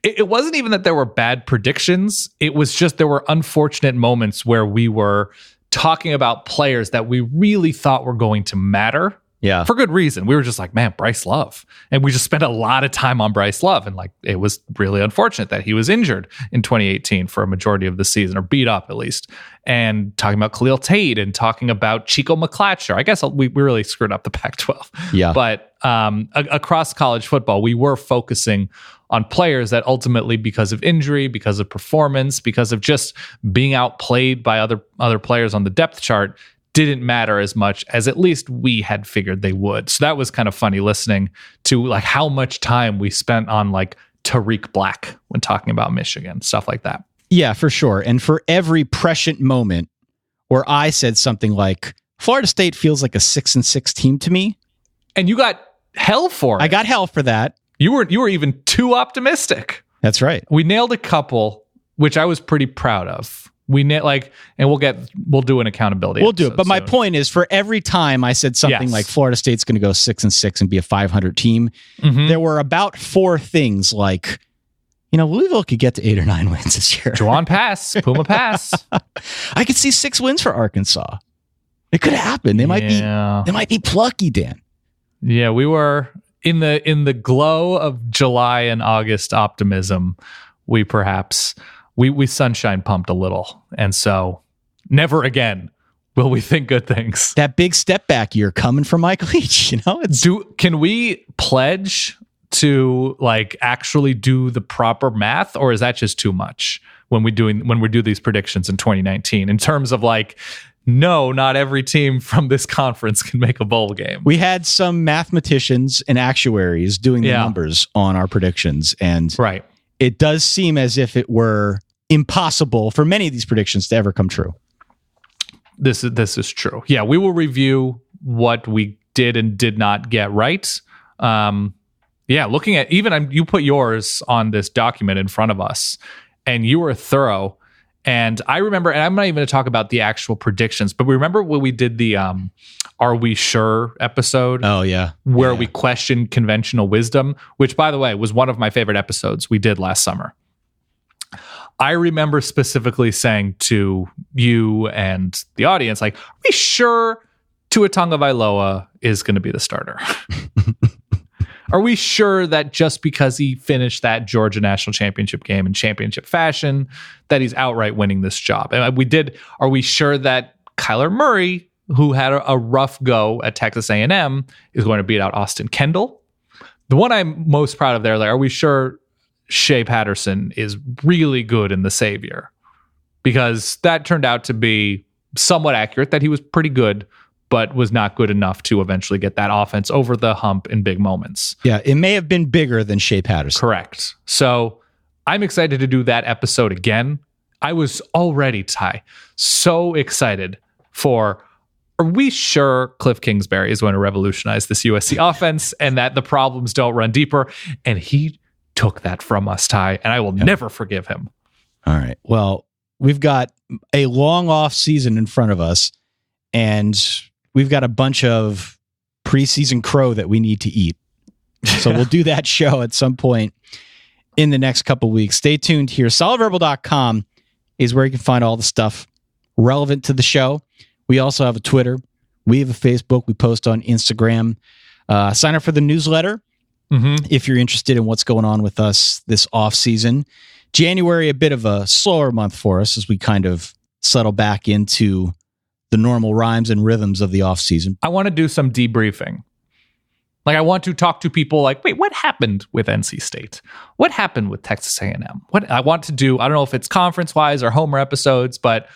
It wasn't even that there were bad predictions. It was just there were unfortunate moments where we were talking about players that we really thought were going to matter Yeah. For good reason. We were just like, man, Bryce Love. And we just spent a lot of time on Bryce Love. And like, it was really unfortunate that he was injured in 2018 for a majority of the season, or beat up at least. And talking about Khalil Tate and talking about Chico McClatcher. I guess we really screwed up the Pac-12. Yeah. But across college football, we were focusing on players that ultimately, because of injury, because of performance, because of just being outplayed by other players on the depth chart, didn't matter as much as at least we had figured they would. So that was kind of funny listening to like how much time we spent on like Tariq Black when talking about Michigan, stuff like that. Yeah, for sure. And for every prescient moment where I said something like, Florida State feels like a 6-6 team to me. And you got hell for it. I got hell for that. You were even too optimistic. That's right. We nailed a couple, which I was pretty proud of. We and we'll do an accountability. We'll do it. But my soon. point is, for every time I said something like Florida State's going to go 6-6 and be a 500 team, there were about 4 things like, Louisville could get to 8 or 9 wins this year. Juwan pass, Puma pass. I could see 6 wins for Arkansas. It could happen. They might be plucky, Dan. Yeah, we were in the glow of July and August optimism. We perhaps. We sunshine pumped a little. And so never again will we think good things. That big step back year coming from Michael Leach, Can we pledge to like actually do the proper math, or is that just too much when we do these predictions in 2019 in terms of like, no, not every team from this conference can make a bowl game. We had some mathematicians and actuaries doing the numbers on our predictions, and it does seem as if it were impossible for many of these predictions to ever come true. This is true. Yeah, we will review what we did and did not get right. Looking at you put yours on this document in front of us, and you were thorough. And I remember, and I'm not even going to talk about the actual predictions, but remember when we did the Are We Sure episode? Oh, yeah. Where we questioned conventional wisdom, which, by the way, was one of my favorite episodes we did last summer. I remember specifically saying to you and the audience, like, are we sure Tua Tagovailoa is going to be the starter? Are we sure that just because he finished that Georgia national championship game in championship fashion, that he's outright winning this job? And we did. Are we sure that Kyler Murray, who had a rough go at Texas A&M, is going to beat out Austin Kendall? The one I'm most proud of there, like, are we sure Shea Patterson is really good in the Savior? Because that turned out to be somewhat accurate, that he was pretty good, but was not good enough to eventually get that offense over the hump in big moments. Yeah, it may have been bigger than Shea Patterson. Correct. So I'm excited to do that episode again. I was already, Ty, so excited for, are we sure Kliff Kingsbury is going to revolutionize this USC offense and that the problems don't run deeper? And he took that from us, Ty, and I will never forgive him. All right. Well, we've got a long off season in front of us, and we've got a bunch of preseason crow that we need to eat. So we'll do that show at some point in the next couple weeks. Stay tuned here. solidverbal.com is where you can find all the stuff relevant to the show. We also have a Twitter. We have a Facebook. We post on Instagram. Sign up for the newsletter if you're interested in what's going on with us this off season. January, a bit of a slower month for us as we kind of settle back into the normal rhymes and rhythms of the off season. I want to do some debriefing. Like, I want to talk to people like, wait, what happened with NC State? What happened with Texas A&M? What I want to do, I don't know if it's conference wise or Homer episodes, but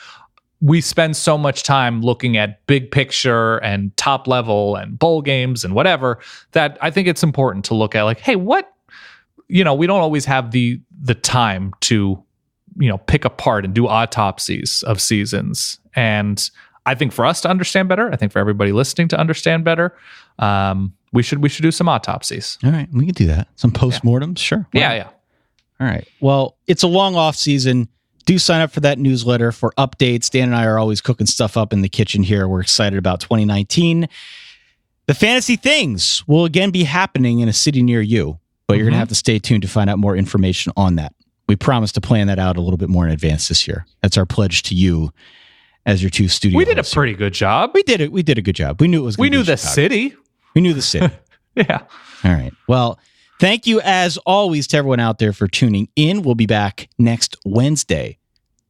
we spend so much time looking at big picture and top level and bowl games and whatever, that I think it's important to look at like, hey, what, we don't always have the time to, pick apart and do autopsies of seasons. And I think for us to understand better, I think for everybody listening to understand better, we should do some autopsies. All right, we can do that. Some postmortems, sure. Yeah. All right. Well, it's a long off season. Do sign up for that newsletter for updates. Dan and I are always cooking stuff up in the kitchen here. We're excited about 2019. The fantasy things will again be happening in a city near you, but you're going to have to stay tuned to find out more information on that. We promise to plan that out a little bit more in advance this year. That's our pledge to you as your two studio We did a hosts. pretty good job. We did it. We did a good job. We knew it was. We knew the city. We knew the city. Yeah. All right. Well, thank you as always to everyone out there for tuning in. We'll be back next Wednesday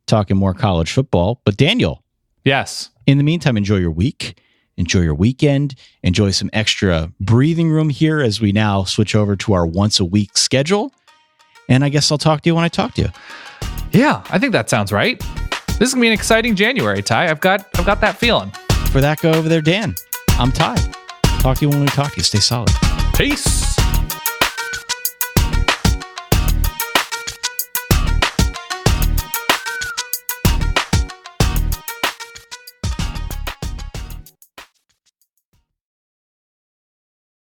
talking more college football. But Daniel, Yes. in the meantime, enjoy your week. Enjoy your weekend. Enjoy some extra breathing room here as we now switch over to our once a week schedule. And I guess I'll talk to you when I talk to you. Yeah, I think that sounds right. This is gonna be an exciting January, Ty. I've got that feeling. For that guy over there, Dan, I'm Ty. Talk to you when we talk to you. Stay solid. Peace.